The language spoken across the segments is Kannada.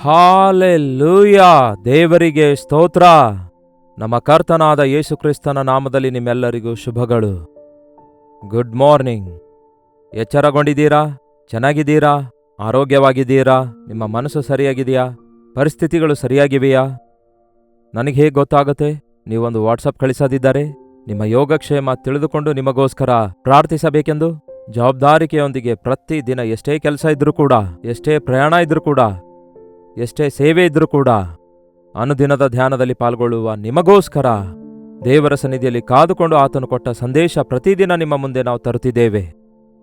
ಹಾಲೆಲೂಯಾ! ದೇವರಿಗೆ ಸ್ತೋತ್ರ. ನಮ್ಮ ಕರ್ತನಾದ ಯೇಸು ಕ್ರಿಸ್ತನ ನಾಮದಲ್ಲಿ ನಿಮ್ಮೆಲ್ಲರಿಗೂ ಶುಭಗಳು. Good morning. ಎಚ್ಚರಗೊಂಡಿದ್ದೀರಾ? ಚೆನ್ನಾಗಿದ್ದೀರಾ? ಆರೋಗ್ಯವಾಗಿದ್ದೀರಾ? ನಿಮ್ಮ ಮನಸ್ಸು ಸರಿಯಾಗಿದೆಯಾ? ಪರಿಸ್ಥಿತಿಗಳು ಸರಿಯಾಗಿವೆಯಾ? ನನಗೆ ಹೇಗೆ ಗೊತ್ತಾಗುತ್ತೆ? ನೀವೊಂದು ವಾಟ್ಸಪ್ ಕಳಿಸದಿದ್ದರೆ ನಿಮ್ಮ ಯೋಗಕ್ಷೇಮ ತಿಳಿದುಕೊಂಡು ನಿಮಗೋಸ್ಕರ ಪ್ರಾರ್ಥಿಸಬೇಕೆಂದು ಜವಾಬ್ದಾರಿಕೆಯೊಂದಿಗೆ ಪ್ರತಿದಿನ ಎಷ್ಟೇ ಕೆಲಸ ಇದ್ರೂ ಕೂಡ, ಎಷ್ಟೇ ಪ್ರಯಾಣ ಇದ್ರೂ ಕೂಡ, ಎಷ್ಟೇ ಸೇವೆ ಇದ್ರೂ ಕೂಡ ಅನುದಿನದ ಧ್ಯಾನದಲ್ಲಿ ಪಾಲ್ಗೊಳ್ಳುವ ನಿಮಗೋಸ್ಕರ ದೇವರ ಸನ್ನಿಧಿಯಲ್ಲಿ ಕಾದುಕೊಂಡು ಆತನು ಕೊಟ್ಟ ಸಂದೇಶ ಪ್ರತಿದಿನ ನಿಮ್ಮ ಮುಂದೆ ನಾವು ತರುತ್ತಿದ್ದೇವೆ.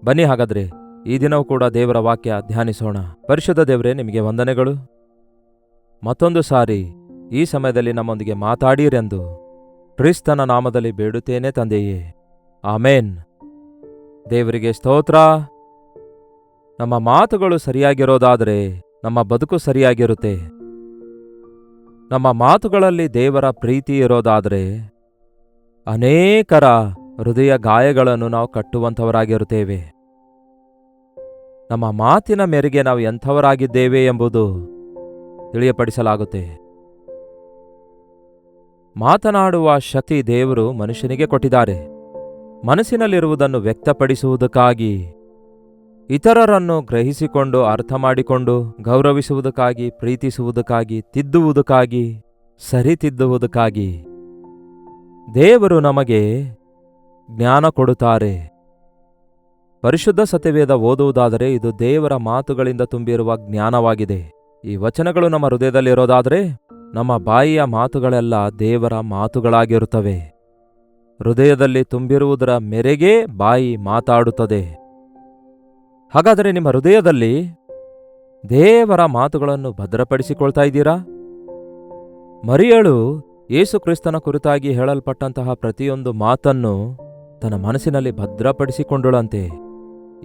ಬನ್ನಿ ಹಾಗಾದ್ರೆ ಈ ದಿನವೂ ಕೂಡ ದೇವರ ವಾಕ್ಯ ಧ್ಯಾನಿಸೋಣ. ಪರಿಶುದ್ಧ ದೇವರೇ, ನಿಮಗೆ ವಂದನೆಗಳು. ಮತ್ತೊಂದು ಸಾರಿ ಈ ಸಮಯದಲ್ಲಿ ನಮ್ಮೊಂದಿಗೆ ಮಾತಾಡಿರೆಂದು ಕ್ರಿಸ್ತನ ನಾಮದಲ್ಲಿ ಬೇಡುತ್ತೇನೆ ತಂದೆಯೇ, ಆಮೇನ್. ದೇವರಿಗೆ ಸ್ತೋತ್ರ. ನಮ್ಮ ಮಾತುಗಳು ಸರಿಯಾಗಿರೋದಾದರೆ ನಮ್ಮ ಬದುಕು ಸರಿಯಾಗಿರುತ್ತೆ. ನಮ್ಮ ಮಾತುಗಳಲ್ಲಿ ದೇವರ ಪ್ರೀತಿ ಇರೋದಾದರೆ ಅನೇಕರ ಹೃದಯ ಗಾಯಗಳನ್ನು ನಾವು ಕಟ್ಟುವಂಥವರಾಗಿರುತ್ತೇವೆ. ನಮ್ಮ ಮಾತಿನ ಮೇರೆಗೆ ನಾವು ಎಂಥವರಾಗಿದ್ದೇವೆ ಎಂಬುದು ತಿಳಿಯಪಡಿಸಲಾಗುತ್ತೆ. ಮಾತನಾಡುವ ಶಕ್ತಿ ದೇವರು ಮನುಷ್ಯನಿಗೆ ಕೊಟ್ಟಿದ್ದಾರೆ. ಮನಸ್ಸಿನಲ್ಲಿರುವುದನ್ನು ವ್ಯಕ್ತಪಡಿಸುವುದಕ್ಕಾಗಿ, ಇತರರನ್ನು ಗ್ರಹಿಸಿಕೊಂಡು ಅರ್ಥ ಮಾಡಿಕೊಂಡು ಗೌರವಿಸುವುದಕ್ಕಾಗಿ, ಪ್ರೀತಿಸುವುದಕ್ಕಾಗಿ, ತಿದ್ದುವುದಕ್ಕಾಗಿ, ಸರಿತಿದ್ದುವುದಕ್ಕಾಗಿ ದೇವರು ನಮಗೆ ಜ್ಞಾನ ಕೊಡುತ್ತಾರೆ. ಪರಿಶುದ್ಧ ಸತ್ಯವೇದ ಓದುವುದಾದರೆ ಇದು ದೇವರ ಮಾತುಗಳಿಂದ ತುಂಬಿರುವ ಜ್ಞಾನವಾಗಿದೆ. ಈ ವಚನಗಳು ನಮ್ಮ ಹೃದಯದಲ್ಲಿರೋದಾದರೆ ನಮ್ಮ ಬಾಯಿಯ ಮಾತುಗಳೆಲ್ಲ ದೇವರ ಮಾತುಗಳಾಗಿರುತ್ತವೆ. ಹೃದಯದಲ್ಲಿ ತುಂಬಿರುವುದರ ಮೇರೆಗೆ ಬಾಯಿ ಮಾತಾಡುತ್ತದೆ. ಹಾಗಾದರೆ ನಿಮ್ಮ ಹೃದಯದಲ್ಲಿ ದೇವರ ಮಾತುಗಳನ್ನು ಭದ್ರಪಡಿಸಿಕೊಳ್ತಾ ಇದ್ದೀರಾ? ಮರಿಯಳು ಯೇಸು ಕ್ರಿಸ್ತನ ಕುರಿತಾಗಿ ಹೇಳಲ್ಪಟ್ಟಂತಹ ಪ್ರತಿಯೊಂದು ಮಾತನ್ನು ತನ್ನ ಮನಸ್ಸಿನಲ್ಲಿ ಭದ್ರಪಡಿಸಿಕೊಂಡಳಂತೆ.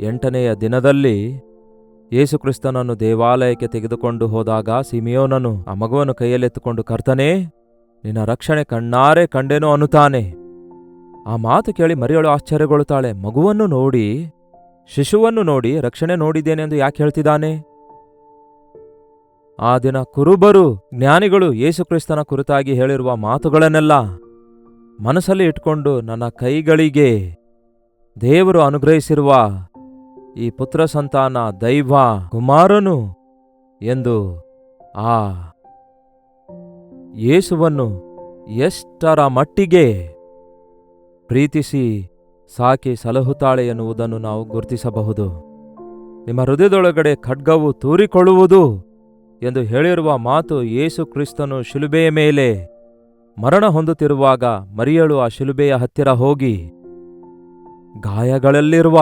8ನೆಯ ದಿನದಲ್ಲಿ ಯೇಸು ಕ್ರಿಸ್ತನನ್ನು ದೇವಾಲಯಕ್ಕೆ ತೆಗೆದುಕೊಂಡು ಹೋದಾಗ ಸಿಮಿಯೋನನು ಆ ಮಗುವನ್ನು ಕೈಯಲ್ಲೆತ್ತುಕೊಂಡು, ಕರ್ತನೇ, ನಿನ್ನ ರಕ್ಷಣೆ ಕಣ್ಣಾರೆ ಕಂಡೆನು ಅನ್ನುತ್ತಾನೆ. ಆ ಮಾತು ಕೇಳಿ ಮರಿಯಳು ಆಶ್ಚರ್ಯಗೊಳ್ಳುತ್ತಾಳೆ. ಮಗುವನ್ನು ನೋಡಿ, ಶಿಶುವನ್ನು ನೋಡಿ ರಕ್ಷಣೆ ನೋಡಿದ್ದೇನೆಂದು ಯಾಕೆ ಹೇಳ್ತಿದ್ದಾನೆ? ಆ ದಿನ ಕುರುಬರು, ಜ್ಞಾನಿಗಳು ಯೇಸು ಕ್ರಿಸ್ತನ ಕುರಿತಾಗಿ ಹೇಳಿರುವ ಮಾತುಗಳನ್ನೆಲ್ಲ ಮನಸ್ಸಲ್ಲಿ ಇಟ್ಕೊಂಡು, ನನ್ನ ಕೈಗಳಿಗೆ ದೇವರು ಅನುಗ್ರಹಿಸಿರುವ ಈ ಪುತ್ರ ಸಂತಾನ ದೈವ ಕುಮಾರನು ಎಂದು ಆ ಯೇಸುವನ್ನು ಎಷ್ಟರ ಮಟ್ಟಿಗೆ ಪ್ರೀತಿಸಿ ಸಾಕಿ ಸಲಹುತ್ತಾಳೆ ಎನ್ನುವುದನ್ನು ನಾವು ಗುರುತಿಸಬಹುದು. ನಿಮ್ಮ ಹೃದಯದೊಳಗಡೆ ಖಡ್ಗವು ತೂರಿಕೊಳ್ಳುವುದು ಎಂದು ಹೇಳಿರುವ ಮಾತು ಯೇಸು ಕ್ರಿಸ್ತನು ಶಿಲುಬೆಯ ಮೇಲೆ ಮರಣ ಹೊಂದುತ್ತಿರುವಾಗ ಮರಿಯಳು ಆ ಶಿಲುಬೆಯ ಹತ್ತಿರ ಹೋಗಿ ಗಾಯಗಳಲ್ಲಿರುವ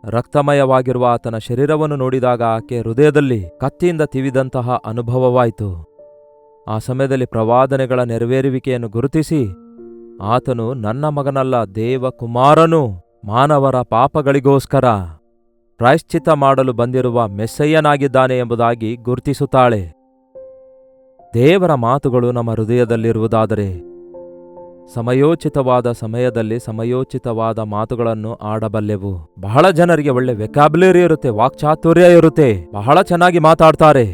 ರಕ್ತಮಯವಾಗಿರುವ ಆತನ ಶರೀರವನ್ನು ನೋಡಿದಾಗ ಆಕೆ ಹೃದಯದಲ್ಲಿ ಕತ್ತಿಯಿಂದ ತಿವಿದಂತಹ ಅನುಭವವಾಯಿತು. ಆ ಸಮಯದಲ್ಲಿ ಪ್ರವಾದನೆಗಳ ನೆರವೇರುವಿಕೆಯನ್ನು ಗುರುತಿಸಿ, ಆತನು ನನ್ನ ಮಗನಲ್ಲ, ದೇವಕುಮಾರನು, ಮಾನವರ ಪಾಪಗಳಿಗೋಸ್ಕರ ಪ್ರಾಯಶ್ಚಿತ್ತ ಮಾಡಲು ಬಂದಿರುವ ಮೆಸ್ಸಯ್ಯನಾಗಿದ್ದಾನೆ ಎಂಬುದಾಗಿ ಗುರುತಿಸುತ್ತಾಳೆ. ದೇವರ ಮಾತುಗಳು ನಮ್ಮ ಹೃದಯದಲ್ಲಿರುವುದಾದರೆ ಸಮಯೋಚಿತವಾದ ಸಮಯದಲ್ಲಿ ಸಮಯೋಚಿತವಾದ ಮಾತುಗಳನ್ನು ಆಡಬಲ್ಲೆವು. ಬಹಳ ಜನರಿಗೆ ಒಳ್ಳೆ ವೆಕಾಬ್ಯುಲರಿ ಇರುತ್ತೆ, ವಾಕ್ಚಾತುರ್ಯ ಇರುತ್ತೆ, ಬಹಳ ಚೆನ್ನಾಗಿ ಮಾತಾಡ್ತಾರೆ.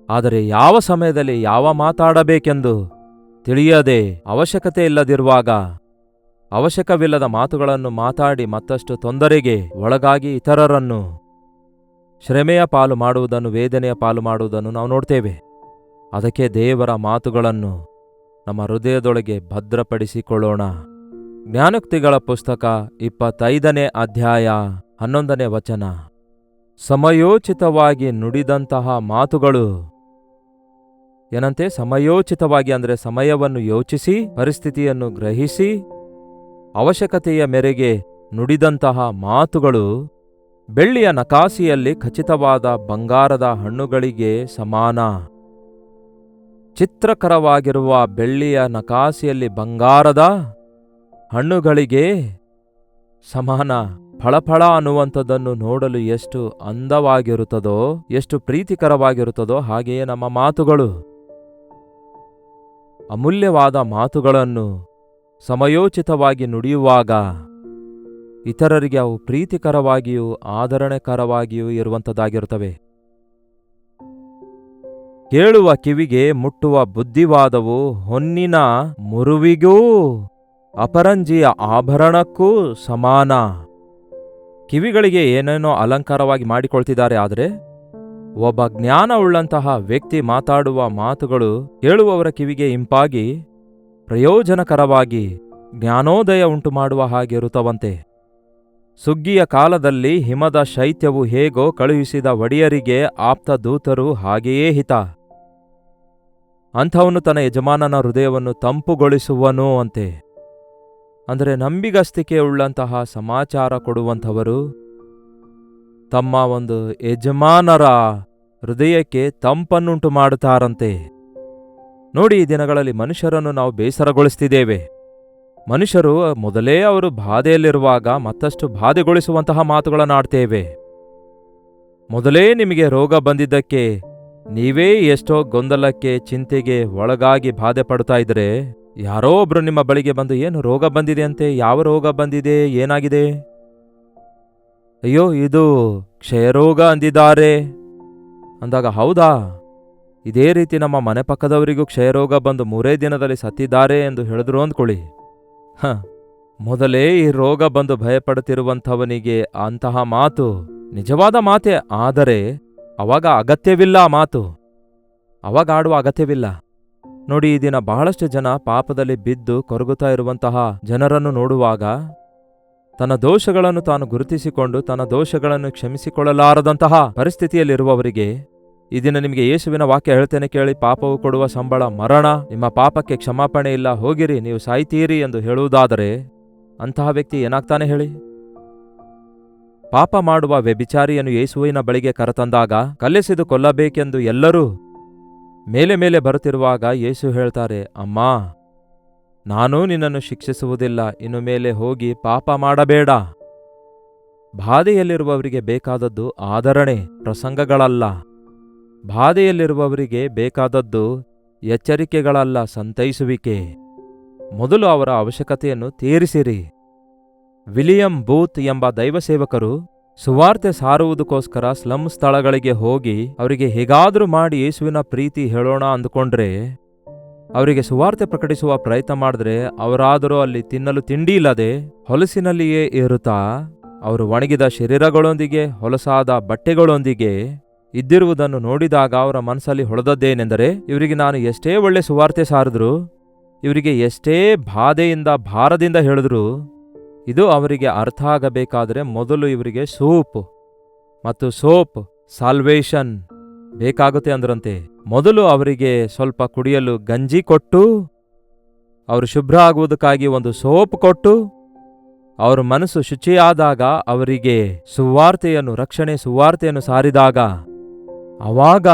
ಆದರೆ ಯಾವ ಸಮಯದಲ್ಲಿ ಯಾವ ಮಾತಾಡಬೇಕೆಂದು ತಿಳಿಯದೆ, ಅವಶ್ಯಕತೆ ಇಲ್ಲದಿರುವಾಗ ಅವಶ್ಯಕವಿಲ್ಲದ ಮಾತುಗಳನ್ನು ಮಾತಾಡಿ ಮತ್ತಷ್ಟು ತೊಂದರೆಗೆ ಒಳಗಾಗಿ ಇತರರನ್ನು ಶ್ರಮೆಯ ಪಾಲು ಮಾಡುವುದನ್ನು, ವೇದನೆಯ ಪಾಲು ಮಾಡುವುದನ್ನು ನಾವು ನೋಡ್ತೇವೆ. ಅದಕ್ಕೆ ದೇವರ ಮಾತುಗಳನ್ನು ನಮ್ಮ ಹೃದಯದೊಳಗೆ ಭದ್ರಪಡಿಸಿಕೊಳ್ಳೋಣ. ಜ್ಞಾನೋಕ್ತಿಗಳ ಪುಸ್ತಕ 25ನೇ ಅಧ್ಯಾಯ 11ನೇ ವಚನ. ಸಮಯೋಚಿತವಾಗಿ ನುಡಿದಂತಹ ಮಾತುಗಳು ಏನಂತೆ? ಸಮಯೋಚಿತವಾಗಿ ಅಂದರೆ ಸಮಯವನ್ನು ಯೋಚಿಸಿ, ಪರಿಸ್ಥಿತಿಯನ್ನು ಗ್ರಹಿಸಿ, ಅವಶ್ಯಕತೆಯ ಮೇರೆಗೆ ನುಡಿದಂತಹ ಮಾತುಗಳು ಬೆಳ್ಳಿಯ ನಕಾಸಿಯಲ್ಲಿ ಖಚಿತವಾದ ಬಂಗಾರದ ಹಣ್ಣುಗಳಿಗೆ ಸಮಾನ. ಚಿತ್ರಕರವಾಗಿರುವ ಬೆಳ್ಳಿಯ ನಕಾಸಿಯಲ್ಲಿ ಬಂಗಾರದ ಹಣ್ಣುಗಳಿಗೆ ಸಮಾನ. ಫಳಫಳ ಅನ್ನುವಂಥದ್ದನ್ನು ನೋಡಲು ಎಷ್ಟು ಅಂದವಾಗಿರುತ್ತದೋ, ಎಷ್ಟು ಪ್ರೀತಿಕರವಾಗಿರುತ್ತದೋ ಹಾಗೆಯೇ ನಮ್ಮ ಮಾತುಗಳು. ಅಮೂಲ್ಯವಾದ ಮಾತುಗಳನ್ನು ಸಮಯೋಚಿತವಾಗಿ ನುಡಿಯುವಾಗ ಇತರರಿಗೆ ಅವು ಪ್ರೀತಿಕರವಾಗಿಯೂ ಆದರಣೆಕರವಾಗಿಯೂ ಇರುವಂಥದ್ದಾಗಿರುತ್ತವೆ. ಕೇಳುವ ಕಿವಿಗೆ ಮುಟ್ಟುವ ಬುದ್ಧಿವಾದವು ಹೊನ್ನಿನ ಮುರುವಿಗೂ ಅಪರಂಜಿಯ ಆಭರಣಕ್ಕೂ ಸಮಾನ. ಕಿವಿಗಳಿಗೆ ಏನೇನೋ ಅಲಂಕಾರವಾಗಿ ಮಾಡಿಕೊಳ್ತಿದ್ದಾರೆ, ಆದರೆ ಒಬ್ಬ ಜ್ಞಾನವುಳ್ಳಂತಹ ವ್ಯಕ್ತಿ ಮಾತಾಡುವ ಮಾತುಗಳು ಕೇಳುವವರ ಕಿವಿಗೆ ಇಂಪಾಗಿ ಪ್ರಯೋಜನಕರವಾಗಿ ಜ್ಞಾನೋದಯ ಉಂಟುಮಾಡುವ ಹಾಗೆ ಇರುತ್ತವಂತೆ. ಸುಗ್ಗಿಯ ಕಾಲದಲ್ಲಿ ಹಿಮದ ಶೈತ್ಯವು ಹೇಗೋ ಕಳುಹಿಸಿದ ಒಡೆಯರಿಗೆ ಆಪ್ತ ದೂತರು ಹಾಗೆಯೇ ಹಿತ. ಅಂಥವನು ತನ್ನ ಯಜಮಾನನ ಹೃದಯವನ್ನು ತಂಪುಗೊಳಿಸುವನು ಅಂತೆ. ಅಂದರೆ ನಂಬಿಗಸ್ತಿಕೆ ಉಳ್ಳಂತಹ ಸಮಾಚಾರ ಕೊಡುವಂಥವರು ತಮ್ಮ ಒಂದು ಯಜಮಾನರ ಹೃದಯಕ್ಕೆ ತಂಪನ್ನುಂಟು ಮಾಡುತ್ತಾರಂತೆ. ನೋಡಿ, ಈ ದಿನಗಳಲ್ಲಿ ಮನುಷ್ಯರನ್ನು ನಾವು ಬೇಸರಗೊಳಿಸ್ತಿದ್ದೇವೆ. ಮನುಷ್ಯರು ಮೊದಲೇ ಅವರು ಬಾಧೆಯಲ್ಲಿರುವಾಗ ಮತ್ತಷ್ಟು ಬಾಧೆಗೊಳಿಸುವಂತಹ ಮಾತುಗಳನ್ನಾಡ್ತೇವೆ. ಮೊದಲೇ ನಿಮಗೆ ರೋಗ ಬಂದಿದ್ದಕ್ಕೆ ನೀವೇ ಎಷ್ಟೋ ಗೊಂದಲಕ್ಕೆ ಚಿಂತೆಗೆ ಒಳಗಾಗಿ ಬಾಧೆ ಪಡ್ತಾ ಇದ್ರೆ, ಯಾರೋ ಒಬ್ರು ನಿಮ್ಮ ಬಳಿಗೆ ಬಂದು ಏನು ರೋಗ ಬಂದಿದೆ ಅಂತೆ, ಯಾವ ರೋಗ ಬಂದಿದೆ, ಏನಾಗಿದೆ, ಅಯ್ಯೋ ಇದು ಕ್ಷಯರೋಗ ಅಂದಿದ್ದಾರೆ ಅಂದಾಗ, ಹೌದಾ, ಇದೇ ರೀತಿ ನಮ್ಮ ಮನೆ ಪಕ್ಕದವರಿಗೂ ಕ್ಷಯರೋಗ ಬಂದು 3 ದಿನದಲ್ಲಿ ಸತ್ತಿದ್ದಾರೆ ಎಂದು ಹೇಳಿದ್ರು ಅಂದ್ಕೊಳ್ಳಿ. ಮೊದಲೇ ಈ ರೋಗ ಬಂದು ಭಯಪಡುತ್ತಿರುವಂಥವನಿಗೆ ಅಂತಹ ಮಾತು ನಿಜವಾದ ಮಾತೇ, ಆದರೆ ಅವಾಗ ಅಗತ್ಯವಿಲ್ಲ. ಆ ಮಾತು ಅವಾಗ ಆಡುವ ಅಗತ್ಯವಿಲ್ಲ. ನೋಡಿ, ಈ ದಿನ ಬಹಳಷ್ಟು ಜನ ಪಾಪದಲ್ಲಿ ಬಿದ್ದು ಕೊರಗುತ್ತಾ ಇರುವಂತಹ ಜನರನ್ನು ನೋಡುವಾಗ ತನ್ನ ದೋಷಗಳನ್ನು ತಾನು ಗುರುತಿಸಿಕೊಂಡು ತನ್ನ ದೋಷಗಳನ್ನು ಕ್ಷಮಿಸಿಕೊಳ್ಳಲಾರದಂತಹ ಪರಿಸ್ಥಿತಿಯಲ್ಲಿರುವವರಿಗೆ ಈ ದಿನ ನಿಮಗೆ ಯೇಸುವಿನ ವಾಕ್ಯ ಹೇಳ್ತೇನೆ ಕೇಳಿ, ಪಾಪವು ಕೊಡುವ ಸಂಬಳ ಮರಣ, ನಿಮ್ಮ ಪಾಪಕ್ಕೆ ಕ್ಷಮಾಪಣೆ ಇಲ್ಲ, ಹೋಗಿರಿ, ನೀವು ಸಾಯ್ತೀರಿ ಎಂದು ಹೇಳುವುದಾದರೆ ಅಂತಹ ವ್ಯಕ್ತಿ ಏನಾಗ್ತಾನೆ ಹೇಳಿ? ಪಾಪ ಮಾಡುವ ವ್ಯಭಿಚಾರಿಯನ್ನು ಯೇಸುವಿನ ಬಳಿಗೆ ಕರೆತಂದಾಗ ಕಲ್ಲೆಸೆದು ಕೊಲ್ಲಬೇಕೆಂದು ಎಲ್ಲರೂ ಮೇಲೆ ಮೇಲೆ ಬರುತ್ತಿರುವಾಗ ಯೇಸು ಹೇಳ್ತಾರೆ, ಅಮ್ಮ, ನಾನು ನಿನ್ನನ್ನು ಶಿಕ್ಷಿಸುವುದಿಲ್ಲ, ಇನ್ನು ಮೇಲೆ ಹೋಗಿ ಪಾಪ ಮಾಡಬೇಡ. ಬಾಧೆಯಲ್ಲಿರುವವರಿಗೆ ಬೇಕಾದದ್ದು ಆದರಣೆ, ಪ್ರಸಂಗಗಳಲ್ಲ. ಬಾಧೆಯಲ್ಲಿರುವವರಿಗೆ ಬೇಕಾದದ್ದು ಎಚ್ಚರಿಕೆಗಳಲ್ಲ, ಸಂತೈಸುವಿಕೆ. ಮೊದಲು ಅವರ ಅವಶ್ಯಕತೆಯನ್ನು ತೀರಿಸಿರಿ. ವಿಲಿಯಂ ಬೂತ್ ಎಂಬ ದೈವಸೇವಕರು ಸುವಾರ್ತೆ ಸಾರುವುದಕ್ಕೋಸ್ಕರ ಸ್ಲಮ್ ಸ್ಥಳಗಳಿಗೆ ಹೋಗಿ ಅವರಿಗೆ ಹೇಗಾದರೂ ಮಾಡಿ ಯೇಸುವಿನ ಪ್ರೀತಿ ಹೇಳೋಣ ಅಂದುಕೊಂಡ್ರೆ, ಅವರಿಗೆ ಸುವಾರ್ತೆ ಪ್ರಕಟಿಸುವ ಪ್ರಯತ್ನ ಮಾಡಿದ್ರೆ ಅವರಾದರೂ ಅಲ್ಲಿ ತಿನ್ನಲು ತಿಂಡಿ ಇಲ್ಲದೆ ಹೊಲಸಿನಲ್ಲಿಯೇ ಇರುತ್ತಾ ಅವರು ಒಣಗಿದ ಶರೀರಗಳೊಂದಿಗೆ ಹೊಲಸಾದ ಬಟ್ಟೆಗಳೊಂದಿಗೆ ಇದ್ದಿರುವುದನ್ನು ನೋಡಿದಾಗ ಅವರ ಮನಸ್ಸಲ್ಲಿ ಹೊಳೆದದ್ದೇನೆಂದರೆ, ಇವರಿಗೆ ನಾನು ಎಷ್ಟೇ ಒಳ್ಳೆ ಸುವಾರ್ತೆ ಸಾರಿದ್ರು, ಇವರಿಗೆ ಎಷ್ಟೇ ಬಾಧೆಯಿಂದ ಭಾರದಿಂದ ಹೇಳಿದ್ರು, ಇದು ಅವರಿಗೆ ಅರ್ಥ ಆಗಬೇಕಾದರೆ ಮೊದಲು ಇವರಿಗೆ ಸೂಪ್ ಮತ್ತು ಸೋಪ್ ಸಾಲ್ವೇಷನ್ ಬೇಕಾಗುತ್ತೆ ಅಂದ್ರಂತೆ. ಮೊದಲು ಅವರಿಗೆ ಸ್ವಲ್ಪ ಕುಡಿಯಲು ಗಂಜಿ ಕೊಟ್ಟು, ಅವರು ಶುಭ್ರ ಆಗುವುದಕ್ಕಾಗಿ ಒಂದು ಸೋಪ್ ಕೊಟ್ಟು, ಅವರ ಮನಸ್ಸು ಶುಚಿಯಾದಾಗ ಅವರಿಗೆ ರಕ್ಷಣೆ ಸುವಾರ್ತೆಯನ್ನು ಸಾರಿದಾಗ ಆವಾಗ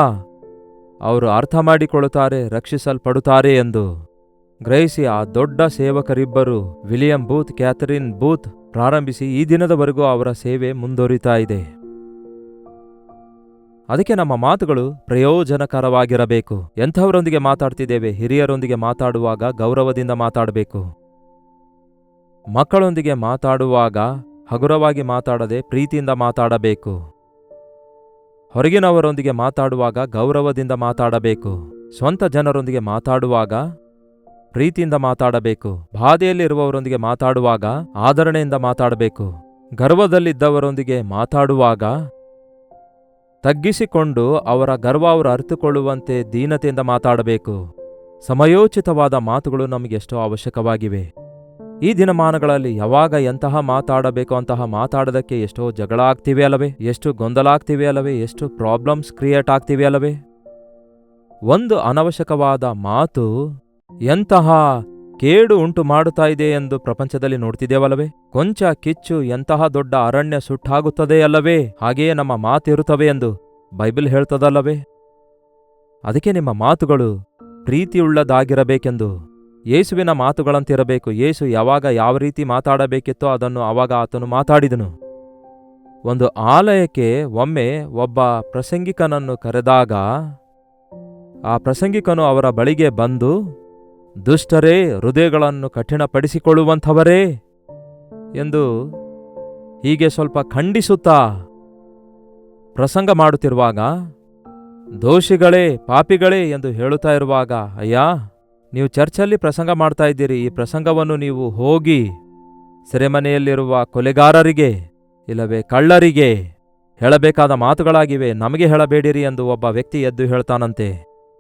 ಅವರು ಅರ್ಥ ಮಾಡಿಕೊಳ್ಳುತ್ತಾರೆ, ರಕ್ಷಿಸಲ್ಪಡುತ್ತಾರೆ ಎಂದು ಗ್ರಹಿಸಿ ಆ ದೊಡ್ಡ ಸೇವಕರಿಬ್ಬರು ವಿಲಿಯಂ ಬೂತ್, ಕ್ಯಾಥರಿನ್ ಬೂತ್ ಪ್ರಾರಂಭಿಸಿ ಈ ದಿನದವರೆಗೂ ಅವರ ಸೇವೆ ಮುಂದುವರಿತಾ ಇದೆ. ಅದಕ್ಕೆ ನಮ್ಮ ಮಾತುಗಳು ಪ್ರಯೋಜನಕರವಾಗಿರಬೇಕು. ಎಂಥವರೊಂದಿಗೆ ಮಾತಾಡ್ತಿದ್ದೇವೆ? ಹಿರಿಯರೊಂದಿಗೆ ಮಾತಾಡುವಾಗ ಗೌರವದಿಂದ ಮಾತಾಡಬೇಕು. ಮಕ್ಕಳೊಂದಿಗೆ ಮಾತಾಡುವಾಗ ಹಗುರವಾಗಿ ಮಾತಾಡದೆ ಪ್ರೀತಿಯಿಂದ ಮಾತಾಡಬೇಕು. ಹೊರಗಿನವರೊಂದಿಗೆ ಮಾತಾಡುವಾಗ ಗೌರವದಿಂದ ಮಾತಾಡಬೇಕು. ಸ್ವಂತ ಜನರೊಂದಿಗೆ ಮಾತಾಡುವಾಗ ಪ್ರೀತಿಯಿಂದ ಮಾತಾಡಬೇಕು. ಬಾಧೆಯಲ್ಲಿರುವವರೊಂದಿಗೆ ಮಾತಾಡುವಾಗ ಆದರಣೆಯಿಂದ ಮಾತಾಡಬೇಕು. ಗರ್ವದಲ್ಲಿದ್ದವರೊಂದಿಗೆ ಮಾತಾಡುವಾಗ ತಗ್ಗಿಸಿಕೊಂಡು ಅವರ ಗರ್ವ ಅವರು ಅರಿತುಕೊಳ್ಳುವಂತೆ ದೀನತೆಯಿಂದ ಮಾತಾಡಬೇಕು. ಸಮಯೋಚಿತವಾದ ಮಾತುಗಳು ನಮಗೆಷ್ಟೋ ಅವಶ್ಯಕವಾಗಿವೆ. ಈ ದಿನಮಾನಗಳಲ್ಲಿ ಯಾವಾಗ ಎಂತಹ ಮಾತಾಡಬೇಕು ಅಂತಹ ಮಾತಾಡೋದಕ್ಕೆ ಎಷ್ಟೋ ಜಗಳ ಆಗ್ತಿವೆ ಅಲ್ಲವೇ, ಎಷ್ಟು ಗೊಂದಲ ಆಗ್ತಿವೆ ಅಲ್ಲವೇ, ಎಷ್ಟು ಪ್ರಾಬ್ಲಮ್ಸ್ ಕ್ರಿಯೇಟ್ ಆಗ್ತಿವೆ ಅಲ್ಲವೇ. ಒಂದು ಅನವಶ್ಯಕವಾದ ಮಾತು ಎಂತಹ ಕೇಡು ಉಂಟು ಮಾಡುತ್ತಾ ಇದೆ ಎಂದು ಪ್ರಪಂಚದಲ್ಲಿ ನೋಡ್ತಿದ್ದೇವಲ್ಲವೇ. ಕೊಂಚ ಕಿಚ್ಚು ಎಂತಹ ದೊಡ್ಡ ಅರಣ್ಯ ಸುಟ್ಟಾಗುತ್ತದೆ ಅಲ್ಲವೇ, ಹಾಗೆಯೇ ನಮ್ಮ ಮಾತಿರುತ್ತವೆ ಎಂದು ಬೈಬಲ್ ಹೇಳ್ತದಲ್ಲವೇ. ಅದಕ್ಕೆ ನಿಮ್ಮ ಮಾತುಗಳು ಪ್ರೀತಿಯುಳ್ಳದಾಗಿರಬೇಕೆಂದು ಯೇಸುವಿನ ಮಾತುಗಳಂತಿರಬೇಕು. ಯೇಸು ಯಾವಾಗ ಯಾವ ರೀತಿ ಮಾತಾಡಬೇಕಿತ್ತೋ ಅದನ್ನು ಆವಾಗ ಆತನು ಮಾತಾಡಿದನು. ಒಂದು ಆಲಯಕ್ಕೆ ಒಮ್ಮೆ ಒಬ್ಬ ಪ್ರಸಂಗಿಕನನ್ನು ಕರೆದಾಗ ಆ ಪ್ರಸಂಗಿಕನು ಅವರ ಬಳಿಗೆ ಬಂದು, ದುಷ್ಟರೇ, ಹೃದಯಗಳನ್ನು ಕಠಿಣಪಡಿಸಿಕೊಳ್ಳುವಂಥವರೇ ಎಂದು ಹೀಗೆ ಸ್ವಲ್ಪ ಖಂಡಿಸುತ್ತಾ ಪ್ರಸಂಗ ಮಾಡುತ್ತಿರುವಾಗ ದೋಷಿಗಳೇ, ಪಾಪಿಗಳೇ ಎಂದು ಹೇಳುತ್ತಾ ಇರುವಾಗ, ಅಯ್ಯ, ನೀವು ಚರ್ಚಲ್ಲಿ ಪ್ರಸಂಗ ಮಾಡ್ತಾ ಇದ್ದೀರಿ, ಈ ಪ್ರಸಂಗವನ್ನು ನೀವು ಹೋಗಿ ಸೆರೆಮನೆಯಲ್ಲಿರುವ ಕೊಲೆಗಾರರಿಗೆ ಇಲ್ಲವೇ ಕಳ್ಳರಿಗೆ ಹೇಳಬೇಕಾದ ಮಾತುಗಳಾಗಿವೆ, ನಮಗೆ ಹೇಳಬೇಡಿರಿ ಎಂದು ಒಬ್ಬ ವ್ಯಕ್ತಿ ಎದ್ದು ಹೇಳ್ತಾನಂತೆ.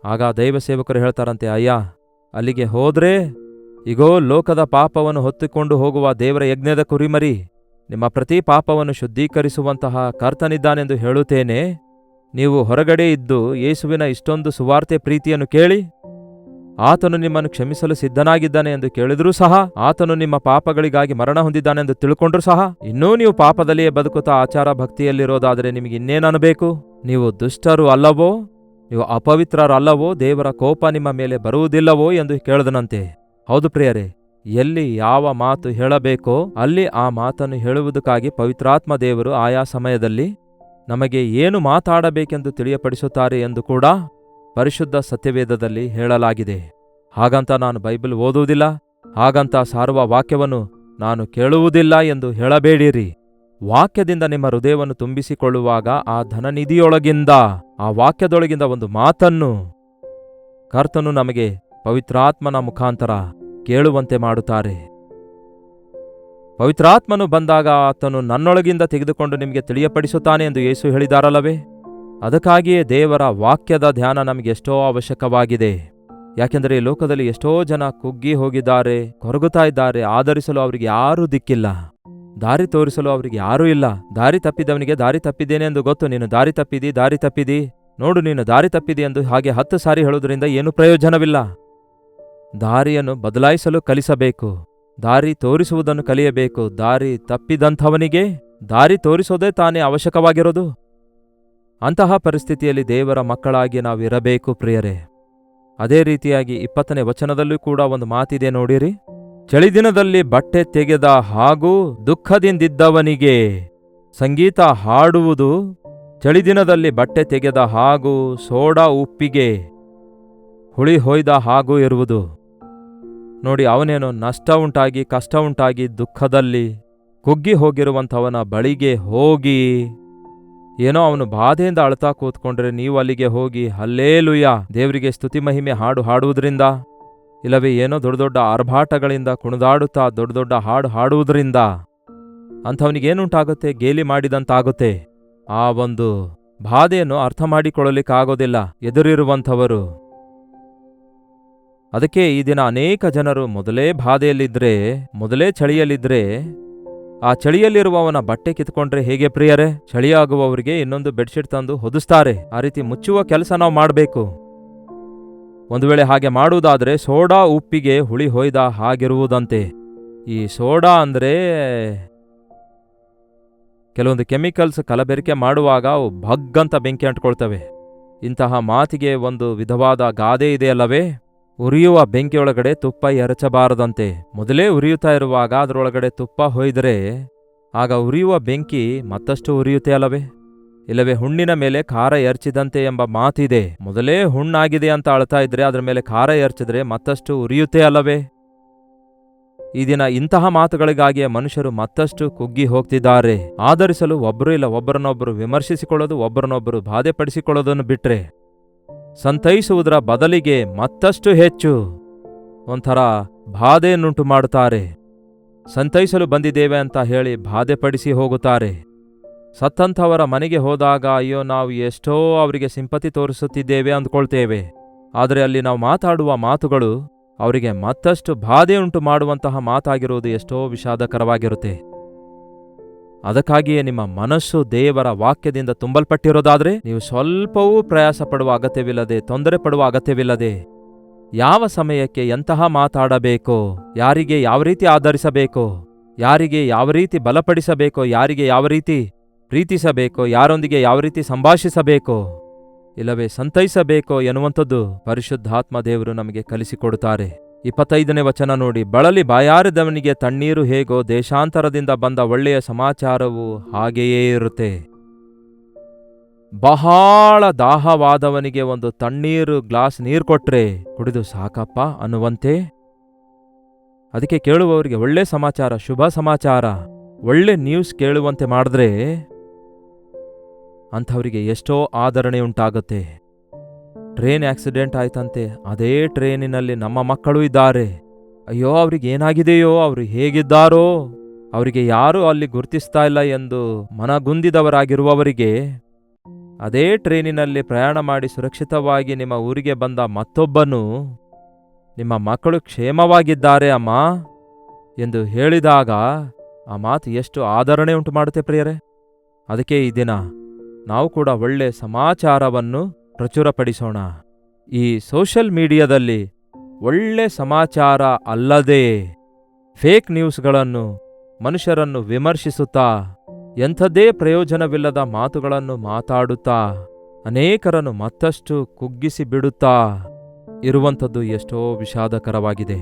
ಆಗ ದೈವ ಸೇವಕರು ಹೇಳ್ತಾರಂತೆ, ಅಯ್ಯ, ಅಲ್ಲಿಗೆ ಹೋದ್ರೆ ಇಗೋ ಲೋಕದ ಪಾಪವನ್ನು ಹೊತ್ತುಕೊಂಡು ಹೋಗುವ ದೇವರ ಯಜ್ಞದ ಕುರಿಮರಿ, ನಿಮ್ಮ ಪ್ರತಿ ಪಾಪವನ್ನು ಶುದ್ಧೀಕರಿಸುವಂತಹ ಕರ್ತನಿದ್ದಾನೆಂದು ಹೇಳುತ್ತೇನೆ. ನೀವು ಹೊರಗಡೆ ಇದ್ದು ಯೇಸುವಿನ ಇಷ್ಟೊಂದು ಸುವಾರ್ತೆ ಪ್ರೀತಿಯನ್ನು ಕೇಳಿ ಆತನು ನಿಮ್ಮನ್ನು ಕ್ಷಮಿಸಲು ಸಿದ್ಧನಾಗಿದ್ದಾನೆ ಎಂದು ಕೇಳಿದ್ರೂ ಸಹ, ಆತನು ನಿಮ್ಮ ಪಾಪಗಳಿಗಾಗಿ ಮರಣ ಹೊಂದಿದ್ದಾನೆಂದು ತಿಳ್ಕೊಂಡ್ರೂ ಸಹ ಇನ್ನೂ ನೀವು ಪಾಪದಲ್ಲಿಯೇ ಬದುಕುತ್ತಾ ಆಚಾರ ಭಕ್ತಿಯಲ್ಲಿರೋದಾದರೆ ನಿಮಗೆ ಇನ್ನೇನಬೇಕು? ನೀವು ದುಷ್ಟರು ಅಲ್ಲವೋ? ನೀವು ಅಪವಿತ್ರರಲ್ಲವೋ? ದೇವರ ಕೋಪ ನಿಮ್ಮ ಮೇಲೆ ಬರುವುದಿಲ್ಲವೋ ಎಂದು ಕೇಳಿದನಂತೆ. ಹೌದು ಪ್ರಿಯರೇ, ಎಲ್ಲಿ ಯಾವ ಮಾತು ಹೇಳಬೇಕೋ ಅಲ್ಲಿ ಆ ಮಾತನ್ನು ಹೇಳುವುದಕ್ಕಾಗಿ ಪವಿತ್ರಾತ್ಮ ದೇವರು ಆಯಾ ಸಮಯದಲ್ಲಿ ನಮಗೆ ಏನು ಮಾತಾಡಬೇಕೆಂದು ತಿಳಿಯಪಡಿಸುತ್ತಾರೆ ಎಂದು ಕೂಡ ಪರಿಶುದ್ಧ ಸತ್ಯವೇದದಲ್ಲಿ ಹೇಳಲಾಗಿದೆ. ಹಾಗಂತ ನಾನು ಬೈಬಲ್ ಓದುವುದಿಲ್ಲ, ಹಾಗಂತ ಸಾರುವ ವಾಕ್ಯವನ್ನು ನಾನು ಕೇಳುವುದಿಲ್ಲ ಎಂದು ಹೇಳಬೇಡಿರಿ. ವಾಕ್ಯದಿಂದ ನಿಮ್ಮ ಹೃದಯವನ್ನು ತುಂಬಿಸಿಕೊಳ್ಳುವಾಗ ಆ ಧನನಿಧಿಯೊಳಗಿಂದ, ಆ ವಾಕ್ಯದೊಳಗಿಂದ ಒಂದು ಮಾತನ್ನು ಕರ್ತನು ನಮಗೆ ಪವಿತ್ರಾತ್ಮನ ಮುಖಾಂತರ ಕೇಳುವಂತೆ ಮಾಡುತ್ತಾರೆ. ಪವಿತ್ರಾತ್ಮನು ಬಂದಾಗ ಆತನು ನನ್ನೊಳಗಿಂದ ತೆಗೆದುಕೊಂಡು ನಿಮಗೆ ತಿಳಿಯಪಡಿಸುತ್ತಾನೆ ಎಂದು ಯೇಸು ಹೇಳಿದಾರಲ್ಲವೇ? ಅದಕ್ಕಾಗಿಯೇ ದೇವರ ವಾಕ್ಯದ ಧ್ಯಾನ ನಮಗೆ ಎಷ್ಟೋ ಅವಶ್ಯಕವಾಗಿದೆ. ಯಾಕೆಂದರೆ ಈ ಲೋಕದಲ್ಲಿ ಎಷ್ಟೋ ಜನ ಕುಗ್ಗಿ ಹೋಗಿದ್ದಾರೆ, ಕೊರಗುತ್ತಾ ಇದ್ದಾರೆ. ಆಧರಿಸಲು ಅವರಿಗೆ ಯಾರೂ ದಿಕ್ಕಿಲ್ಲ, ದಾರಿ ತೋರಿಸಲು ಅವರಿಗೆ ಯಾರೂ ಇಲ್ಲ. ದಾರಿ ತಪ್ಪಿದವನಿಗೆ ದಾರಿ ತಪ್ಪಿದ್ದೇನೆ ಎಂದು ಗೊತ್ತು, ನೀನು ದಾರಿ ತಪ್ಪಿದಿ, ನೋಡು ನೀನು ದಾರಿ ತಪ್ಪಿದಿ ಎಂದು ಹಾಗೆ 10 ಸಾರಿ ಹೇಳುವುದರಿಂದ ಏನೂ ಪ್ರಯೋಜನವಿಲ್ಲ. ದಾರಿಯನ್ನು ಬದಲಾಯಿಸಲು ಕಲಿಸಬೇಕು, ದಾರಿ ತೋರಿಸುವುದನ್ನು ಕಲಿಯಬೇಕು. ದಾರಿ ತಪ್ಪಿದಂಥವನಿಗೆ ದಾರಿ ತೋರಿಸೋದೇ ತಾನೇ ಅವಶ್ಯಕವಾಗಿರೋದು. ಅಂತಹ ಪರಿಸ್ಥಿತಿಯಲ್ಲಿ ದೇವರ ಮಕ್ಕಳಾಗಿ ನಾವಿರಬೇಕು ಪ್ರಿಯರೇ. ಅದೇ ರೀತಿಯಾಗಿ 20ನೇ ವಚನದಲ್ಲೂ ಕೂಡ ಒಂದು ಮಾತಿದೆ ನೋಡಿರಿ. ಚಳಿದಿನದಲ್ಲಿ ಬಟ್ಟೆ ತೆಗೆದ ಹಾಗೂ ದುಃಖದಿಂದಿದ್ದವನಿಗೆ ಸಂಗೀತ ಹಾಡುವುದು, ಚಳಿದಿನದಲ್ಲಿ ಬಟ್ಟೆ ತೆಗೆದ ಹಾಗೂ ಸೋಡಾ ಉಪ್ಪಿಗೆ ಹುಳಿ ಹೊಯ್ದ ಹಾಗೂ ಇರುವುದು. ನೋಡಿ, ಅವನೇನೋ ನಷ್ಟ ಉಂಟಾಗಿ ಕಷ್ಟ ಉಂಟಾಗಿ ದುಃಖದಲ್ಲಿ ಕುಗ್ಗಿ ಹೋಗಿರುವಂಥವನ ಬಳಿಗೆ ಹೋಗಿ ಏನೋ ಅವನು ಬಾಧೆಯಿಂದ ಅಳ್ತಾ ಕೂತ್ಕೊಂಡ್ರೆ ನೀವು ಅಲ್ಲಿಗೆ ಹೋಗಿ ಹಲ್ಲೇಲೂಯಾ ದೇವರಿಗೆ ಸ್ತುತಿ ಮಹಿಮೆ ಹಾಡು ಹಾಡುವುದರಿಂದ, ಇಲ್ಲವೇ ಏನೋ ದೊಡ್ಡ ದೊಡ್ಡ ಆರ್ಭಾಟಗಳಿಂದ ಕುಣಿದಾಡುತ್ತಾ ದೊಡ್ಡ ದೊಡ್ಡ ಹಾಡು ಹಾಡುವುದರಿಂದ ಅಂಥವನಿಗೇನುಂಟಾಗುತ್ತೆ? ಗೇಲಿ ಮಾಡಿದಂತಾಗುತ್ತೆ. ಆ ಒಂದು ಬಾಧೆಯನ್ನು ಅರ್ಥ ಮಾಡಿಕೊಳ್ಳಲಿಕ್ಕಾಗೋದಿಲ್ಲ ಎದುರಿರುವಂಥವರು. ಅದಕ್ಕೆ ಈ ದಿನ ಅನೇಕ ಜನರು ಮೊದಲೇ ಬಾಧೆಯಲ್ಲಿದ್ರೆ, ಮೊದಲೇ ಚಳಿಯಲ್ಲಿದ್ರೆ, ಆ ಚಳಿಯಲ್ಲಿರುವವನ ಬಟ್ಟೆ ಕಿತ್ಕೊಂಡ್ರೆ ಹೇಗೆ ಪ್ರಿಯರೇ? ಚಳಿಯಾಗುವವರಿಗೆ ಇನ್ನೊಂದು ಬೆಡ್ಶೀಟ್ ತಂದು ಹೊದಿಸ್ತಾರೆ. ಆ ರೀತಿ ಮುಚ್ಚುವ ಕೆಲಸ ನಾವು ಮಾಡಬೇಕು. ಒಂದು ವೇಳೆ ಹಾಗೆ ಮಾಡುವುದಾದ್ರೆ ಸೋಡಾ ಉಪ್ಪಿಗೆ ಹುಳಿ ಹೊಯ್ದ ಹಾಗಿರುವುದಂತೆ. ಈ ಸೋಡಾ ಅಂದ್ರೆ ಕೆಲವೊಂದು ಕೆಮಿಕಲ್ಸ್ ಕಲಬೆರಕೆ ಮಾಡುವಾಗ ಅವು ಭಗ್ಗಂತ ಬೆಂಕಿ ಅಂಟ್ಕೊಳ್ತವೆ. ಇಂತಹ ಮಾತಿಗೆ ಒಂದು ವಿಧವಾದ ಗಾದೆ ಇದೆಯಲ್ಲವೇ? ಉರಿಯುವ ಬೆಂಕಿಯೊಳಗಡೆ ತುಪ್ಪ ಎರಚಬಾರದಂತೆ. ಮೊದಲೇ ಉರಿಯುತ್ತಾ ಇರುವಾಗ ಅದರೊಳಗಡೆ ತುಪ್ಪ ಹೊಯ್ದರೆ ಆಗ ಉರಿಯುವ ಬೆಂಕಿ ಮತ್ತಷ್ಟು ಉರಿಯುತ್ತೆ ಅಲ್ಲವೇ? ಇಲ್ಲವೇ ಹುಣ್ಣಿನ ಮೇಲೆ ಖಾರ ಎರಚಿದಂತೆ ಎಂಬ ಮಾತಿದೆ. ಮೊದಲೇ ಹುಣ್ಣಾಗಿದೆ ಅಂತ ಅಳ್ತಾ ಇದ್ರೆ ಅದರ ಮೇಲೆ ಖಾರ ಎರಚಿದ್ರೆ ಮತ್ತಷ್ಟು ಉರಿಯುತ್ತೆ ಅಲ್ಲವೇ? ಈ ದಿನ ಇಂತಹ ಮಾತುಗಳಿಗಾಗಿಯೇ ಮನುಷ್ಯರು ಮತ್ತಷ್ಟು ಕುಗ್ಗಿ ಹೋಗ್ತಿದ್ದಾರೆ. ಆಧರಿಸಲು ಒಬ್ಬರು ಇಲ್ಲ, ಒಬ್ಬರನ್ನೊಬ್ಬರು ವಿಮರ್ಶಿಸಿಕೊಳ್ಳೋದು, ಒಬ್ಬರನ್ನೊಬ್ಬರು ಬಾಧೆಪಡಿಸಿಕೊಳ್ಳೋದನ್ನು ಬಿಟ್ರೆ ಸಂತೈಸುವುದರ ಬದಲಿಗೆ ಮತ್ತಷ್ಟು ಹೆಚ್ಚು ಒಂಥರ ಬಾಧೆಯನ್ನುಂಟು ಮಾಡುತ್ತಾರೆ. ಸಂತೈಸಲು ಬಂದಿದ್ದೇವೆ ಅಂತ ಹೇಳಿ ಬಾಧೆಪಡಿಸಿ ಹೋಗುತ್ತಾರೆ. ಸತ್ತಂಥವರ ಮನೆಗೆ ಹೋದಾಗ ಅಯ್ಯೋ ನಾವು ಎಷ್ಟೋ ಅವರಿಗೆ ಸಿಂಪತಿ ತೋರಿಸುತ್ತಿದ್ದೇವೆ ಅಂದ್ಕೊಳ್ತೇವೆ. ಆದರೆ ಅಲ್ಲಿ ನಾವು ಮಾತಾಡುವ ಮಾತುಗಳು ಅವರಿಗೆ ಮತ್ತಷ್ಟು ಬಾಧೆಯುಂಟು ಮಾಡುವಂತಹ ಮಾತಾಗಿರುವುದು ಎಷ್ಟೋ ವಿಷಾದಕರವಾಗಿರುತ್ತೆ. ಅದಕ್ಕಾಗಿಯೇ ನಿಮ್ಮ ಮನಸ್ಸು ದೇವರ ವಾಕ್ಯದಿಂದ ತುಂಬಲ್ಪಟ್ಟಿರೋದಾದ್ರೆ ನೀವು ಸ್ವಲ್ಪವೂ ಪ್ರಯಾಸ ಪಡುವ ಅಗತ್ಯವಿಲ್ಲದೆ, ತೊಂದರೆ ಪಡುವ ಅಗತ್ಯವಿಲ್ಲದೆ, ಯಾವ ಸಮಯಕ್ಕೆ ಎಂತಹ ಮಾತಾಡಬೇಕೋ, ಯಾರಿಗೆ ಯಾವ ರೀತಿ ಆಧರಿಸಬೇಕೋ, ಯಾರಿಗೆ ಯಾವ ರೀತಿ ಬಲಪಡಿಸಬೇಕೋ, ಯಾರಿಗೆ ಯಾವ ರೀತಿ ಪ್ರೀತಿಸಬೇಕೋ, ಯಾರೊಂದಿಗೆ ಯಾವ ರೀತಿ ಸಂಭಾಷಿಸಬೇಕೋ, ಇಲ್ಲವೇ ಸಂತೈಸಬೇಕೋ ಎನ್ನುವಂಥದ್ದು ಪರಿಶುದ್ಧಾತ್ಮ ದೇವರು ನಮಗೆ ಕಲಿಸಿಕೊಡುತ್ತಾರೆ. 25ನೇ ವಚನ ನೋಡಿ. ಬಳಲಿ ಬಾಯಾರಿದವನಿಗೆ ತಣ್ಣೀರು ಹೇಗೋ, ದೇಶಾಂತರದಿಂದ ಬಂದ ಒಳ್ಳೆಯ ಸಮಾಚಾರವು ಹಾಗೆಯೇ ಇರುತ್ತೆ. ಬಹಳ ದಾಹವಾದವನಿಗೆ ಒಂದು ತಣ್ಣೀರು ಗ್ಲಾಸ್ ನೀರು ಕೊಟ್ರೆ ಕುಡಿದು ಸಾಕಪ್ಪ ಅನ್ನುವಂತೆ, ಅದಕ್ಕೆ ಕೇಳುವವರಿಗೆ ಒಳ್ಳೆ ಸಮಾಚಾರ, ಶುಭ ಸಮಾಚಾರ, ಒಳ್ಳೆ ನ್ಯೂಸ್ ಕೇಳುವಂತೆ ಮಾಡಿದ್ರೆ ಅಂಥವರಿಗೆ ಎಷ್ಟೋ ಆದರಣೆ ಉಂಟಾಗುತ್ತೆ. ಟ್ರೈನ್ ಆಕ್ಸಿಡೆಂಟ್ ಆಯ್ತಂತೆ, ಅದೇ ಟ್ರೈನಿನಲ್ಲಿ ನಮ್ಮ ಮಕ್ಕಳು ಇದ್ದಾರೆ. ಅಯ್ಯೋ, ಅವ್ರಿಗೇನಾಗಿದೆಯೋ, ಅವರು ಹೇಗಿದ್ದಾರೋ, ಅವರಿಗೆ ಯಾರೂ ಅಲ್ಲಿ ಗುರ್ತಿಸ್ತಾ ಇಲ್ಲ ಎಂದು ಮನಗುಂದಿದವರಾಗಿರುವವರಿಗೆ ಅದೇ ಟ್ರೈನಿನಲ್ಲಿ ಪ್ರಯಾಣ ಮಾಡಿ ಸುರಕ್ಷಿತವಾಗಿ ನಿಮ್ಮ ಊರಿಗೆ ಬಂದ ಮತ್ತೊಬ್ಬನು ನಿಮ್ಮ ಮಕ್ಕಳು ಕ್ಷೇಮವಾಗಿದ್ದಾರೆ ಅಮ್ಮ ಎಂದು ಹೇಳಿದಾಗ ಆ ಮಾತು ಎಷ್ಟು ಆದರಣೆ ಉಂಟು ಮಾಡುತ್ತೆ ಪ್ರಿಯರೇ. ಅದಕ್ಕೆ ಈ ದಿನ ನಾವು ಕೂಡ ಒಳ್ಳೆ ಸಮಾಚಾರವನ್ನು ಪ್ರಚುರಪಡಿಸೋಣ. ಈ ಸೋಷಿಯಲ್ ಮೀಡಿಯಾದಲ್ಲಿ ಒಳ್ಳೆ ಸಮಾಚಾರ ಅಲ್ಲದೆ ಫೇಕ್ ನ್ಯೂಸ್ಗಳನ್ನು, ಮನುಷ್ಯರನ್ನು ವಿಮರ್ಶಿಸುತ್ತಾ, ಎಂಥದ್ದೇ ಪ್ರಯೋಜನವಿಲ್ಲದ ಮಾತುಗಳನ್ನು ಮಾತಾಡುತ್ತಾ ಅನೇಕರನ್ನು ಮತ್ತಷ್ಟು ಕುಗ್ಗಿಸಿ ಬಿಡುತ್ತಾ ಇರುವಂಥದ್ದು ಎಷ್ಟೋ ವಿಷಾದಕರವಾಗಿದೆ.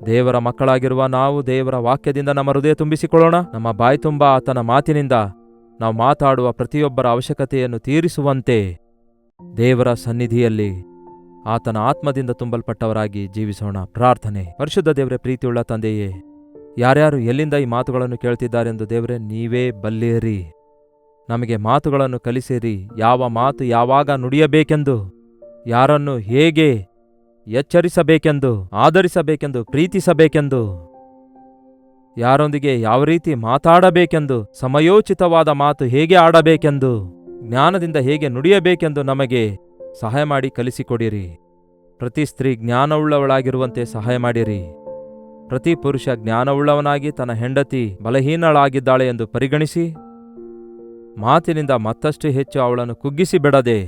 ದೇವರ ಮಕ್ಕಳಾಗಿರುವ ನಾವು ದೇವರ ವಾಕ್ಯದಿಂದ ನಮ್ಮ ಹೃದಯ ತುಂಬಿಸಿಕೊಳ್ಳೋಣ. ನಮ್ಮ ಬಾಯಿ ತುಂಬ ಆತನ ಮಾತಿನಿಂದ ನಾವು ಮಾತಾಡುವ ಪ್ರತಿಯೊಬ್ಬರ ಅವಶ್ಯಕತೆಯನ್ನು ತೀರಿಸುವಂತೆ ದೇವರ ಸನ್ನಿಧಿಯಲ್ಲಿ ಆತನ ಆತ್ಮದಿಂದ ತುಂಬಲ್ಪಟ್ಟವರಾಗಿ ಜೀವಿಸೋಣ. ಪ್ರಾರ್ಥನೆ. ಪರಿಶುದ್ಧ ದೇವರೇ, ಪ್ರೀತಿಯುಳ್ಳ ತಂದೆಯೇ, ಯಾರ್ಯಾರು ಎಲ್ಲಿಂದ ಈ ಮಾತುಗಳನ್ನು ಕೇಳ್ತಿದ್ದಾರೆಂದು ದೇವರೇ ನೀವೇ ಬಲ್ಲಿರಿ. ನಮಗೆ ಮಾತುಗಳನ್ನು ಕಲಿಸಿರಿ. ಯಾವ ಮಾತು ಯಾವಾಗ ನುಡಿಯಬೇಕೆಂದು, ಯಾರನ್ನು ಹೇಗೆ ಎಚ್ಚರಿಸಬೇಕೆಂದು, ಆದರಿಸಬೇಕೆಂದು, ಪ್ರೀತಿಸಬೇಕೆಂದು, ಯಾರೊಂದಿಗೆ ಯಾವ ರೀತಿ ಮಾತಾಡಬೇಕೆಂದು, ಸಮಯೋಚಿತವಾದ ಮಾತು ಹೇಗೆ ಆಡಬೇಕೆಂದು, ಜ್ಞಾನದಿಂದ ಹೇಗೆ ನುಡಿಯಬೇಕೆಂದು ನಮಗೆ ಸಹಾಯ ಮಾಡಿ ಕಲಿಸಿಕೊಡಿರಿ. ಪ್ರತಿ ಸ್ತ್ರೀ ಜ್ಞಾನವುಳ್ಳವಳಾಗಿರುವಂತೆ ಸಹಾಯ ಮಾಡಿರಿ. ಪ್ರತಿ ಪುರುಷ ಜ್ಞಾನವುಳ್ಳವನಾಗಿ ತನ್ನ ಹೆಂಡತಿ ಬಲಹೀನಳಾಗಿದ್ದಾಳೆ ಎಂದು ಪರಿಗಣಿಸಿ ಮಾತಿನಿಂದ ಮತ್ತಷ್ಟು ಹೆಚ್ಚು ಅವಳನ್ನು ಕುಗ್ಗಿಸಿ ಬಿಡದೆ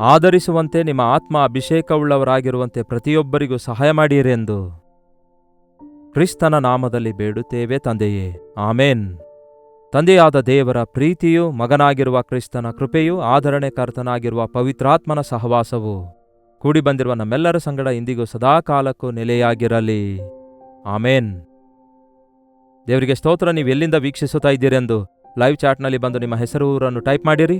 ಆದರಿಸುವಂತೆ ನಿಮ್ಮ ಆತ್ಮ ಅಭಿಷೇಕವುಳ್ಳವರಾಗಿರುವಂತೆ ಪ್ರತಿಯೊಬ್ಬರಿಗೂ ಸಹಾಯ ಮಾಡಿರೆಂದು ಕ್ರಿಸ್ತನ ನಾಮದಲ್ಲಿ ಬೇಡುತ್ತೇವೆ ತಂದೆಯೇ, ಆಮೇನ್. ತಂದೆಯಾದ ದೇವರ ಪ್ರೀತಿಯೂ, ಮಗನಾಗಿರುವ ಕ್ರಿಸ್ತನ ಕೃಪೆಯೂ, ಆದರಣೆಕರ್ತನಾಗಿರುವ ಪವಿತ್ರಾತ್ಮನ ಸಹವಾಸವು ಕೂಡಿ ಬಂದಿರುವ ನಮ್ಮೆಲ್ಲರ ಸಂಗಡ ಇಂದಿಗೂ ಸದಾಕಾಲಕ್ಕೂ ನೆಲೆಯಾಗಿರಲಿ. ಆಮೇನ್. ದೇವರಿಗೆ ಸ್ತೋತ್ರ. ನೀವು ಎಲ್ಲಿಂದ ವೀಕ್ಷಿಸುತ್ತಾ ಇದ್ದೀರೆಂದು ಲೈವ್ ಚಾಟ್ನಲ್ಲಿ ಬಂದು ನಿಮ್ಮ ಹೆಸರು, ಊರನ್ನು ಟೈಪ್ ಮಾಡಿರಿ.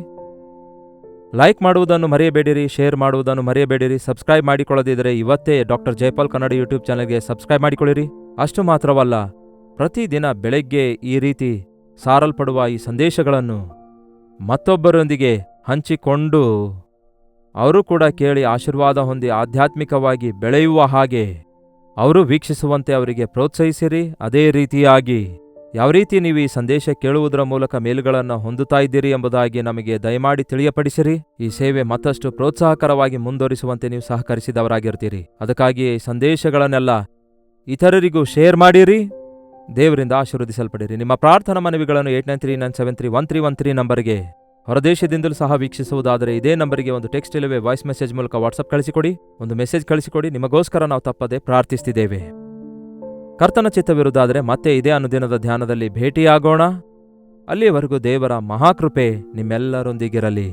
ಲೈಕ್ ಮಾಡುವುದನ್ನು ಮರೆಯಬೇಡಿರಿ, ಶೇರ್ ಮಾಡುವುದನ್ನು ಮರೆಯಬೇಡಿರಿ. ಸಬ್ಸ್ಕ್ರೈಬ್ ಮಾಡಿಕೊಳ್ಳದಿದ್ದರೆ ಇವತ್ತೇ ಡಾಕ್ಟರ್ ಜಯಪಾಲ್ ಕನ್ನಡ ಯೂಟ್ಯೂಬ್ ಚಾನಲ್ಗೆ ಸಬ್ಸ್ಕ್ರೈಬ್ ಮಾಡಿಕೊಳ್ಳಿರಿ. ಅಷ್ಟು ಮಾತ್ರವಲ್ಲ, ಪ್ರತಿದಿನ ಬೆಳಗ್ಗೆ ಈ ರೀತಿ ಸಾರಲ್ಪಡುವ ಈ ಸಂದೇಶಗಳನ್ನು ಮತ್ತೊಬ್ಬರೊಂದಿಗೆ ಹಂಚಿಕೊಂಡು ಅವರು ಕೂಡ ಕೇಳಿ ಆಶೀರ್ವಾದ ಹೊಂದಿ ಆಧ್ಯಾತ್ಮಿಕವಾಗಿ ಬೆಳೆಯುವ ಹಾಗೆ ಅವರು ವೀಕ್ಷಿಸುವಂತೆ ಅವರಿಗೆ ಪ್ರೋತ್ಸಾಹಿಸಿರಿ. ಅದೇ ರೀತಿಯಾಗಿ ಯಾವ ರೀತಿ ನೀವು ಈ ಸಂದೇಶ ಕೇಳುವುದರ ಮೂಲಕ ಮೇಲುಗಳನ್ನು ಹೊಂದುತ್ತಾ ಇದ್ದೀರಿ ಎಂಬುದಾಗಿ ನಮಗೆ ದಯಮಾಡಿ ತಿಳಿಯಪಡಿಸಿರಿ. ಈ ಸೇವೆ ಮತ್ತಷ್ಟು ಪ್ರೋತ್ಸಾಹಕರವಾಗಿ ಮುಂದುವರಿಸುವಂತೆ ನೀವು ಸಹಕರಿಸಿದವರಾಗಿರ್ತೀರಿ. ಅದಕ್ಕಾಗಿ ಈ ಸಂದೇಶಗಳನ್ನೆಲ್ಲ ಇತರರಿಗೂ ಶೇರ್ ಮಾಡಿರಿ. ದೇವರಿಂದ ಆಶೀರ್ವದಿಸಲ್ಪಡಿರಿ. ನಿಮ್ಮ ಪ್ರಾರ್ಥನಾ ಮನವಿಗಳನ್ನು 8939731313 ನಂಬರ್ಗೆ ಹೊರದೇಶದಿಂದಲೂ ಸಹ ವೀಕ್ಷಿಸುವುದಾದರೆ ಇದೇ ನಂಬರಿಗೆ ಒಂದು ಟೆಕ್ಸ್ಟ್ ಇಲ್ಲವೇ ವಾಯ್ಸ್ ಮೆಸೇಜ್ ಮೂಲಕ ವಾಟ್ಸಪ್ ಕಳಿಸಿಕೊಡಿ. ಒಂದು ಮೆಸೇಜ್ ಕಳಿಸಿಕೊಡಿ. ನಿಮಗೋಸ್ಕರ ನಾವು ತಪ್ಪದೆ ಪ್ರಾರ್ಥಿಸ್ತಿದ್ದೇವೆ. ಕರ್ತನ ಚಿತ್ತವಿರುವುದಾದರೆ ಮತ್ತೆ ಇದೇ ಅನುದಿನದ ಧ್ಯಾನದಲ್ಲಿ ಭೇಟಿಯಾಗೋಣ. ಅಲ್ಲಿಯವರೆಗೂ ದೇವರ ಮಹಾಕೃಪೆ ನಿಮ್ಮೆಲ್ಲರೊಂದಿಗಿರಲಿ.